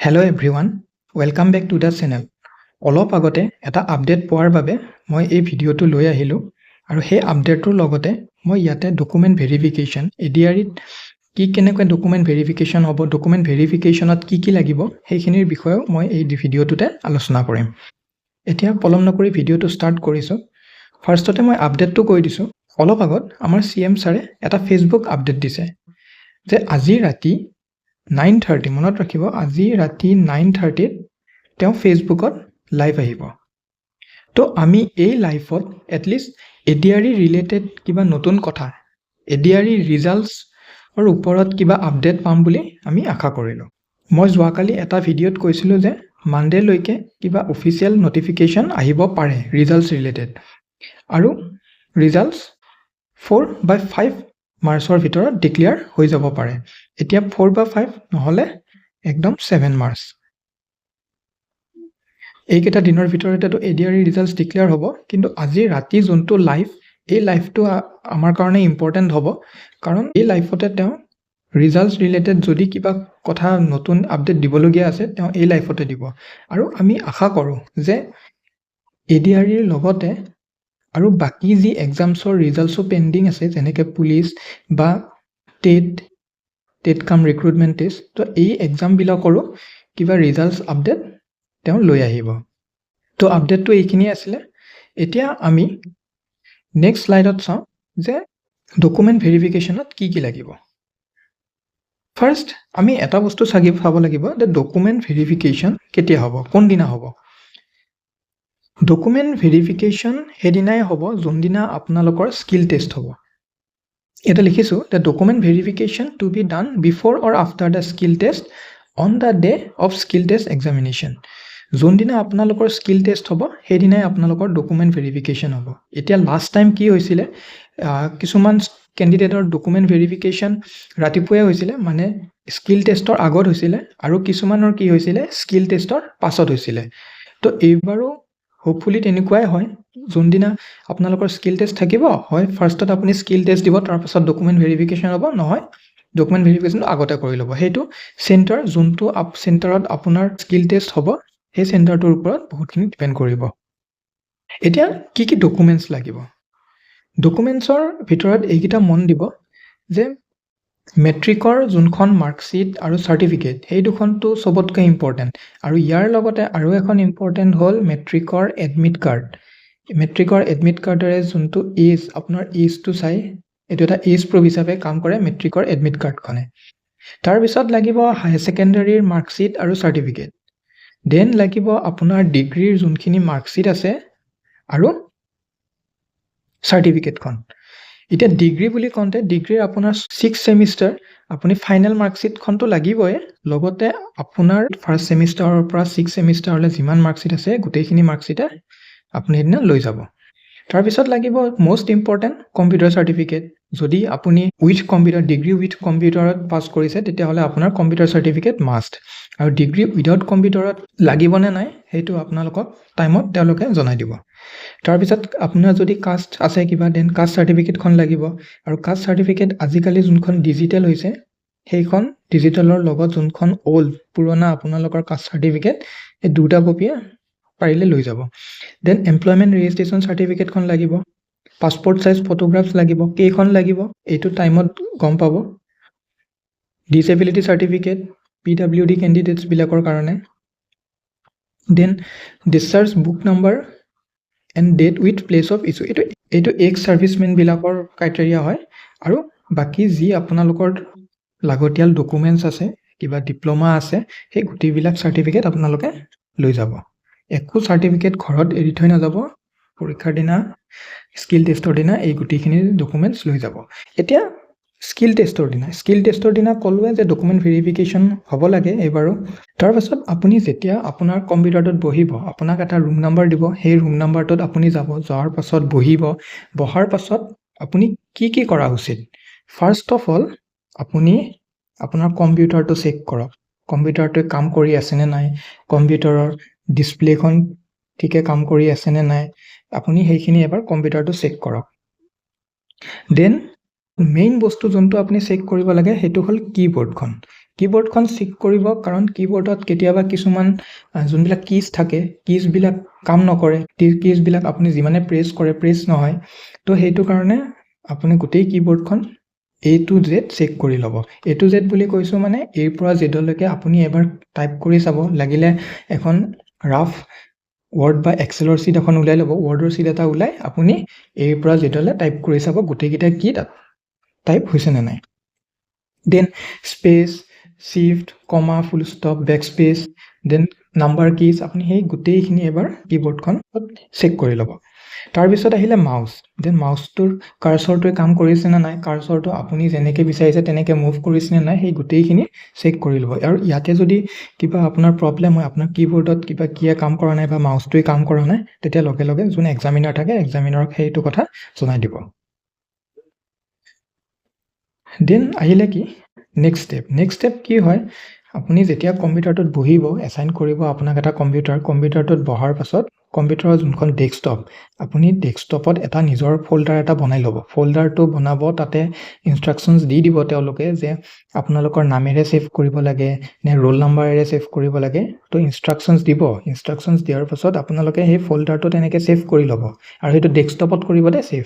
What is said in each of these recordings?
Hello everyone, welcome back to the channel. অলপ আগতে এটা আপডেট পোৱাৰ বাবে মই এই ভিডিঅ'টো লৈ আহিলোঁ আৰু সেই আপডেটটোৰ লগতে মই ইয়াতে ডকুমেণ্ট ভেৰিফিকেশ্যন এডিআৰিত কেনেকৈ ডকুমেণ্ট ভেৰিফিকেশ্যন হ'ব, ডকুমেণ্ট ভেৰিফিকেশ্যনত কি লাগিব সেইখিনিৰ বিষয়েও মই এই ভিডিঅ'টোতে আলোচনা কৰিম। এতিয়া পলম নকৰি ভিডিঅ'টো ষ্টাৰ্ট কৰিছোঁ। ফাৰ্ষ্টতে মই আপডেটটো কৈ দিছোঁ। অলপ আগত আমাৰ CM ছাৰে এটা ফেচবুক আপডেট দিছে যে আজি ৰাতি 9:30 মনত ৰাখিব, আজি ৰাতি 9:30 তেওঁ ফেচবুকত লাইভ আহিব। তো আমি এই লাইভত এটলিষ্ট এডিআৰি ৰিলেটেড কিবা নতুন কথা, এডিআৰি ৰিজাল্টছৰ ওপৰত কিবা আপডেট পাম বুলি আমি আশা কৰিলোঁ। মই যোৱাকালি এটা ভিডিঅ'ত কৈছিলোঁ যে মানডেলৈকে কিবা অফিচিয়েল নটিফিকেশ্যন আহিব পাৰে ৰিজাল্টছ ৰিলেটেড, আৰু ৰিজাল্টছ 4 বা 5 মাৰ্চৰ ভিতৰত ডিক্লেয়াৰ হৈ যাব পাৰে। এতিয়া 4 বা 5 নহ'লে একদম 7 মাৰ্চ, এইকেইটা দিনৰ ভিতৰতেতো এডিআৰি ৰিজাল্টছ ডিক্লেয়াৰ হ'ব। কিন্তু আজি ৰাতি যোনটো লাইভ, এই লাইভটো আমাৰ কাৰণে ইম্পৰ্টেণ্ট হ'ব, কাৰণ এই লাইভতে তেওঁ ৰিজাল্টছ ৰিলেটেড যদি কিবা কথা নতুন আপডেট দিবলগীয়া আছে তেওঁ এই লাইভতে দিব। আৰু আমি আশা কৰোঁ যে এডিআৰিৰ লগতে আৰু বাকী যি এক্সামছৰ ৰিজাল্টছো পেণ্ডিং আছে, যেনেকৈ পুলিচ বা টেট কাম ৰিক্ৰুটমেণ্ট টেষ্ট, তো এই এক্সামবিলাকৰো কিবা ৰিজাল্টছ আপডেট তেওঁ লৈ আহিব। তো আপডেটটো এইখিনিয়ে আছিলে। এতিয়া আমি নেক্সট শ্লাইডত চাওঁ যে ডকুমেণ্ট ভেৰিফিকেশ্যনত কি লাগিব। ফাৰ্ষ্ট আমি এটা বস্তু চাব লাগিব যে ডকুমেণ্ট ভেৰিফিকেশ্যন কেতিয়া হ'ব, কোনদিনা হ'ব। ডকুমেণ্ট ভেৰিফিকেশ্যন সেইদিনাই হ'ব যোনদিনা আপোনালোকৰ স্কিল টেষ্ট হ'ব। এটা লিখিছোঁ যে document verification to be done before or after the skill test on the day of skill test examination. যোনদিনা আপোনালোকৰ স্কিল টেষ্ট হ'ব সেইদিনাই আপোনালোকৰ ডকুমেণ্ট ভেৰিফিকেশ্যন হ'ব। এতিয়া লাষ্ট টাইম কি হৈছিলে, কিছুমান কেণ্ডিডেটৰ ডকুমেণ্ট ভেৰিফিকেশ্যন ৰাতিপুৱাই হৈছিলে, মানে স্কিল টেষ্টৰ আগত হৈছিলে, আৰু কিছুমানৰ কি হৈছিলে স্কিল টেষ্টৰ পাছত হৈছিলে। তো এইবাৰো হোপফুলি তেনেকুৱাই হয়, যোনদিনা আপোনালোকৰ স্কিল টেষ্ট থাকিব, হয় ফাৰ্ষ্টত আপুনি স্কিল টেষ্ট দিব, তাৰপাছত ডকুমেণ্ট ভেৰিফিকেশ্যন হ'ব, নহয় ডকুমেণ্ট ভেৰিফিকেশ্যনটো আগতে কৰি ল'ব। সেইটো চেণ্টাৰ, যোনটো চেণ্টাৰত আপোনাৰ স্কিল টেষ্ট হ'ব সেই চেণ্টাৰটোৰ ওপৰত বহুতখিনি ডিপেণ্ড কৰিব। এতিয়া কি ডকুমেণ্টছ লাগিব। ডকুমেণ্টছৰ ভিতৰত এইকেইটা মন দিব যে মেট্ৰিকৰ যোনখন মাৰ্কশ্বিট আৰু চাৰ্টিফিকেট, সেই দুখনটো চবতকৈ ইম্পৰ্টেণ্ট, আৰু ইয়াৰ লগতে আৰু এখন ইম্পৰ্টেণ্ট হ'ল মেট্ৰিকৰ এডমিট কাৰ্ড। মেট্ৰিকৰ এডমিট কাৰ্ডেৰে যোনটো এজ, আপোনাৰ এজটো চাই, এইটো এটা এজ প্ৰুফ হিচাপে কাম কৰে মেট্ৰিকৰ এডমিট কাৰ্ডখনে। তাৰপিছত লাগিব হায়াৰ ছেকেণ্ডাৰীৰ মাৰ্কশ্বিট আৰু চাৰ্টিফিকেট। দেন লাগিব আপোনাৰ ডিগ্ৰীৰ যোনখিনি মাৰ্কশ্বিট আছে আৰু চাৰ্টিফিকেটখন। এতিয়া ডিগ্ৰী বুলি কওঁতে ডিগ্ৰীৰ আপোনাৰ 6 ছেমিষ্টাৰ, আপুনি ফাইনেল মাৰ্কশ্বিটখনটো লাগিবই, লগতে আপোনাৰ ফাৰ্ষ্ট ছেমিষ্টাৰৰ পৰা 6 ছেমিষ্টাৰলৈ যিমান মাৰ্কশ্বিট আছে গোটেইখিনি মাৰ্কশ্বিটে আপুনি সেইদিনা লৈ যাব। তাৰপিছত লাগিব মষ্ট ইম্পৰ্টেণ্ট কম্পিউটাৰ চাৰ্টিফিকেট। যদি আপুনি উইথ কম্পিউটাৰ, ডিগ্ৰী উইথ কম্পিউটাৰত পাছ কৰিছে তেতিয়াহ'লে আপোনাৰ কম্পিউটাৰ চাৰ্টিফিকেট মাষ্ট, আৰু ডিগ্ৰী উইদাউট কম্পিউটাৰত লাগিবনে নাই সেইটো আপোনালোকক টাইমত তেওঁলোকে জনাই দিব। তাৰপিছত আপোনাৰ যদি কাষ্ট আছে কিবা, দেন কাষ্ট চাৰ্টিফিকেটখন লাগিব, আৰু কাষ্ট চাৰ্টিফিকেট আজিকালি যোনখন ডিজিটেল হৈছে সেইখন ডিজিটেলৰ লগত যোনখন পুৰণা আপোনালোকৰ কাষ্ট চাৰ্টিফিকেট, এই দুটা কপিয়ে পাৰিলে লৈ যাব। দেন এমপ্লয়মেণ্ট ৰেজিষ্ট্ৰেশ্যন চাৰ্টিফিকেটখন লাগিব, পাছপৰ্ট চাইজ ফটোগ্ৰাফছ লাগিব, কেইখন লাগিব এইটো টাইমত গম পাব। ডিছেবিলিটি চাৰ্টিফিকেট PWD কেণ্ডিডেটছবিলাকৰ কাৰণে। Then discharge book number and date with place of issue, এইটো এক্স ছাৰ্ভিচমেনবিলাকৰ ক্ৰাইটেৰিয়া হয়। আৰু বাকী যি আপোনালোকৰ লাগতিয়াল ডকুমেণ্টছ আছে, কিবা ডিপ্ল'মা আছে, সেই গোটেইবিলাক চাৰ্টিফিকেট আপোনালোকে লৈ যাব। একো চাৰ্টিফিকেট ঘৰত এৰি থৈ নাযাব, পৰীক্ষাৰ দিনা স্কিল টেষ্টৰ দিনা এই গোটেইখিনি ডকুমেণ্টছ লৈ যাব। এতিয়া স্কিল টেষ্টৰ দিনা ক'লোৱে যে ডকুমেণ্ট ভেৰিফিকেশ্যন হ'ব লাগে এইবাৰো। তাৰপাছত আপুনি যেতিয়া আপোনাৰ কম্পিউটাৰটোত বহিব, আপোনাক এটা ৰুম নাম্বাৰ দিব, সেই ৰুম নাম্বাৰটোত আপুনি যাব, যোৱাৰ পাছত বহাৰ পাছত আপুনি কি কৰা উচিত। ফাৰ্ষ্ট অফ অল আপুনি আপোনাৰ কম্পিউটাৰটো চেক কৰক, কম্পিউটাৰটোৱে কাম কৰি আছেনে নাই, কম্পিউটাৰৰ ডিছপ্লেখন ঠিকে কাম কৰি আছেনে নাই, আপুনি সেইখিনি এবাৰ কম্পিউটাৰটো চেক কৰক। দেন মেইন বস্তু যোনটো আপুনি চেক কৰিব লাগে সেইটো হ'ল কীবৰ্ডখন। কীবৰ্ডখন চেক কৰিব, কাৰণ কীবৰ্ডত কেতিয়াবা কিছুমান যোনবিলাক কীজ থাকে, কীজবিলাক কাম নকৰে, কীজবিলাক আপুনি যিমানে প্ৰেছ কৰে প্ৰেছ নহয়। তো সেইটো কাৰণে আপুনি গোটেই কীবৰ্ডখন A to Z চেক কৰি ল'ব। A to Z বুলি কৈছোঁ মানে এৰ পৰা জেডলৈকে আপুনি এবাৰ টাইপ কৰি চাব, লাগিলে এখন ৰাফ ৱৰ্ড বা এক্সেলৰ শ্বীট এখন ওলাই ল'ব, ৱৰ্ডৰ শ্বীট এটা ওলাই আপুনি এৰ পৰা জেডলৈ টাইপ কৰি চাব গোটেইকেইটা কি তাত টাইপ হৈছে নে নাই। Then space, shift, comma, full stop, backspace, then number keys, আপুনি সেই গোটেইখিনি এবাৰ কীবৰ্ডখন চেক কৰি ল'ব। তাৰপিছত আহিলে মাউচ। দেন মাউচটোৰ কাৰ্চৰটোৱে কাম কৰিছে নে নাই, কাৰ্চৰটো আপুনি যেনেকৈ বিচাৰিছে তেনেকৈ মুভ কৰিছে নে নাই, সেই গোটেইখিনি চেক কৰি ল'ব। আৰু ইয়াতে যদি কিবা আপোনাৰ প্ৰব্লেম হয়, আপোনাৰ কীবৰ্ডত কিবা কিয়ে কাম কৰা নাই বা মাউচটোৱে কাম কৰা নাই, তেতিয়া লগে লগে যোন এক্সামিনাৰ থাকে এক্সামিনাৰক সেইটো কথা জনাই দিব। দেন আহিলে কি নেক্সট ষ্টেপ কি হয়, আপুনি যেতিয়া কম্পিউটাৰটোত বহিব, এছাইন কৰিব আপোনাক এটা কম্পিউটাৰটোত বহাৰ পাছত কম্পিউটাৰৰ যোনখন ডেস্কটপ, আপুনি ডেস্কটপত এটা নিজৰ ফল্ডাৰ এটা বনাই ল'ব। ফল্ডাৰটো বনাব, তাতে ইনষ্ট্ৰাকশ্যনছ দি দিব তেওঁলোকে যে আপোনালোকৰ নামেৰে ছেভ কৰিব লাগে নে ৰোল নাম্বাৰেৰে ছেভ কৰিব লাগে। তো ইনষ্ট্ৰাকশ্যনছ দিব, ইনষ্ট্ৰাকশ্যনছ দিয়াৰ পাছত আপোনালোকে সেই ফল্ডাৰটো তেনেকৈ ছেভ কৰি ল'ব। আৰু সেইটো ডেস্কটপত কৰিব দেই, ছেভ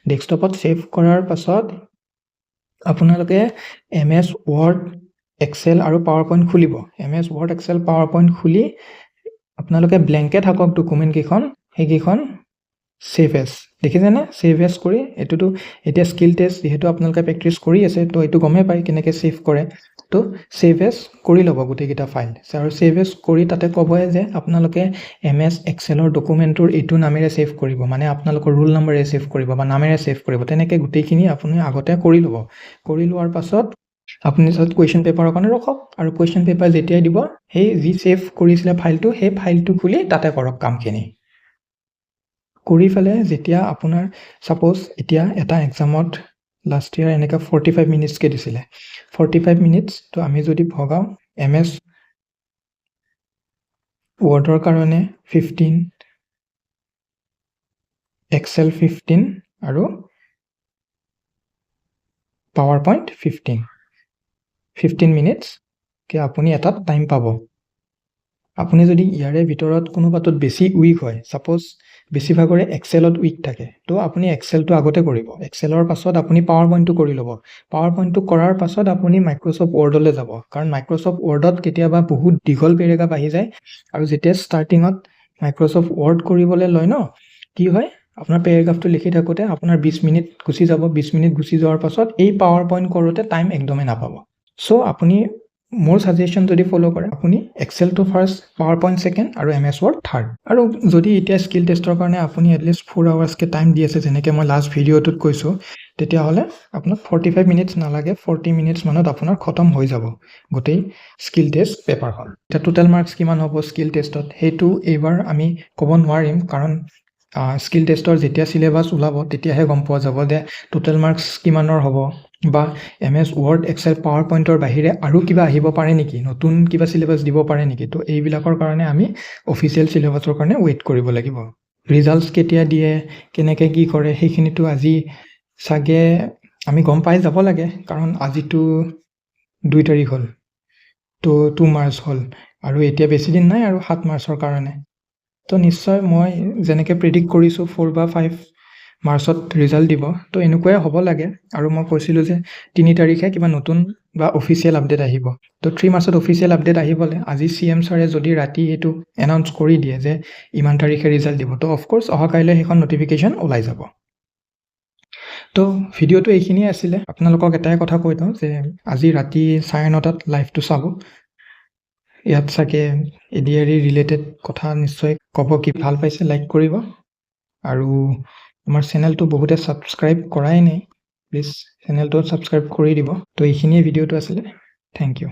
ডেস্কটপত ছেভ কৰাৰ পাছত আপোনালোকে MS ৱৰ্ড, এক্সেল আৰু পাৱাৰ পইণ্ট খুলিব। MS Word, Excel, PowerPoint খুলি আপোনালোকে ব্লেংকে থাকক ডকুমেণ্টকেইখন, সেইকেইখন ছেভ এছ, দেখিছেনে? ছেভ এছ কৰি এইটোতো এতিয়া স্কিল টেষ্ট যিহেতু আপোনালোকে প্ৰেক্টিছ কৰি আছে, তো এইটো গমেই পায় কেনেকৈ ছেভ কৰে। তো ছেভ এছ কৰি ল'ব গোটেইকেইটা ফাইল, আৰু ছেভ এছ কৰি তাতে ক'বই যে আপোনালোকে MS এক্সেলৰ ডকুমেণ্টটোৰ এইটো নামেৰে ছেভ কৰিব, মানে আপোনালোকৰ ৰোল নাম্বাৰেৰে ছেভ কৰিব বা নামেৰে ছেভ কৰিব। তেনেকৈ গোটেইখিনি আপুনি আগতে কৰি ল'ব। কৰি লোৱাৰ পাছত আপুনি তাত কুৱেশ্যন পেপাৰৰ কাৰণে ৰখক, আৰু কুৱেশ্যন পেপাৰ যেতিয়াই দিব, সেই যি ছেভ কৰিছিলে ফাইলটো, সেই ফাইলটো খুলি তাতে কৰক কামখিনি। কৰি পেলাই যেতিয়া আপোনাৰ ছাপ'জ এতিয়া এটা এক্সামত লাষ্ট ইয়াৰ এনেকৈ 45 মিনিটছকৈ দিছিলে, 45 মিনিটছ, তো আমি যদি ভগাওঁ MS ৱৰ্ডৰ কাৰণে 15, এক্সেল 15 আৰু পাৱাৰ পইণ্ট 15 মিনিটছকৈ আপুনি এটাত টাইম পাব। আপুনি যদি ইয়াৰে ভিতৰত কোনোবাটোত বেছি উইক হয়, ছাপ'জ বেছিভাগৰে এক্সেলত উইক থাকে, তো আপুনি এক্সেলটো আগতে কৰিব। এক্সেলৰ পাছত আপুনি পাৱাৰ পইণ্টটো কৰি ল'ব। পাৱাৰ পইণ্টটো কৰাৰ পাছত আপুনি মাইক্ৰ'ছফ্ট ৱৰ্ডলৈ যাব, কাৰণ মাইক্ৰ'ছফ্ট ৱৰ্ডত কেতিয়াবা বহুত দীঘল পেৰেগ্ৰাফ আহি যায়, আৰু যেতিয়া ষ্টাৰ্টিঙত মাইক্ৰ'ছফ্ট ৱৰ্ড কৰিবলৈ লয় ন, কি হয় আপোনাৰ পেৰেগ্ৰাফটো লিখি থাকোঁতে আপোনাৰ 20 মিনিট গুচি যাব। 20 মিনিট গুচি যোৱাৰ পাছত এই পাৱাৰ পইণ্ট কৰোঁতে টাইম একদমেই নাপাব। চ' আপুনি মোৰ ছাজেশ্যন যদি ফ'ল' কৰে, আপুনি এক্সেলটো ফাৰ্ষ্ট, পাৱাৰ পইণ্ট ছেকেণ্ড, আৰু MS ৱৰ্ড থাৰ্ড। আৰু যদি এতিয়া স্কিল টেষ্টৰ কাৰণে আপুনি এটলিষ্ট 4 আৱাৰ্ছকৈ টাইম দি আছে, যেনেকৈ মই লাষ্ট ভিডিঅ'টোত কৈছোঁ, তেতিয়াহ'লে আপোনাক 45 মিনিটছ নালাগে, 40 মিনিটছ মানত আপোনাৰ খতম হৈ যাব গোটেই স্কিল টেষ্ট পেপাৰখন। এতিয়া টোটেল মাৰ্কছ কিমান হ'ব স্কিল টেষ্টত, সেইটো এইবাৰ আমি ক'ব নোৱাৰিম, কাৰণ স্কিল টেষ্টৰ যেতিয়া চিলেবাছ ওলাব তেতিয়াহে গম পোৱা যাব যে টোটেল মাৰ্কছ কিমানৰ হ'ব, বা MS ৱৰ্ড, এক্সেল, পাৱাৰ পইণ্টৰ বাহিৰে আৰু কিবা আহিব পাৰে নেকি, নতুন কিবা চিলেবাছ দিব পাৰে নেকি। তো এইবিলাকৰ কাৰণে আমি অফিচিয়েল চিলেবাছৰ কাৰণে ৱেইট কৰিব লাগিব। ৰিজাল্টছ কেতিয়া দিয়ে, কেনেকৈ কি কৰে, সেইখিনিতো আজি চাগে আমি গম পাই যাব লাগে, কাৰণ আজিতো 2 তাৰিখ হ'ল, তো 2 মাৰ্চ হ'ল, আৰু এতিয়া বেছি দিন নাই আৰু 7 মাৰ্চৰ কাৰণে। তো নিশ্চয় মই যেনেকৈ প্ৰেডিক্ট কৰিছোঁ 4 বা 5 মাৰ্চত ৰিজাল্ট দিব, তো এনেকুৱাই হ'ব লাগে। আৰু মই কৈছিলোঁ যে 3 তাৰিখে কিবা নতুন বা অফিচিয়েল আপডেট আহিব, তো 3 মাৰ্চত অফিচিয়েল আপডেট আহিবলৈ আজি CM ছাৰে যদি ৰাতি এইটো এনাউন্স কৰি দিয়ে যে ইমান তাৰিখে ৰিজাল্ট দিব, তো অফক'ৰ্ছ অহা কাইলৈ সেইখন নটিফিকেশ্যন ওলাই যাব। তো ভিডিঅ'টো এইখিনিয়ে আছিলে। আপোনালোকক এটাই কথা কৈ দিওঁ যে আজি ৰাতি 9:30 লাইভটো চাব। ইয়াত চাগে ADR ৰিলেটেড কথা নিশ্চয় ক'ব, কি ভাল পাইছে লাইক কৰিব, আৰু আমাৰ চেনেলটো বহুতে ছাবস্ক্ৰাইব কৰাই নাই, প্লিজ চেনেলটো ছাবস্ক্ৰাইব কৰি দিব। তো এইখিনিয়ে ভিডিঅ'টো আছিলে। Thank U.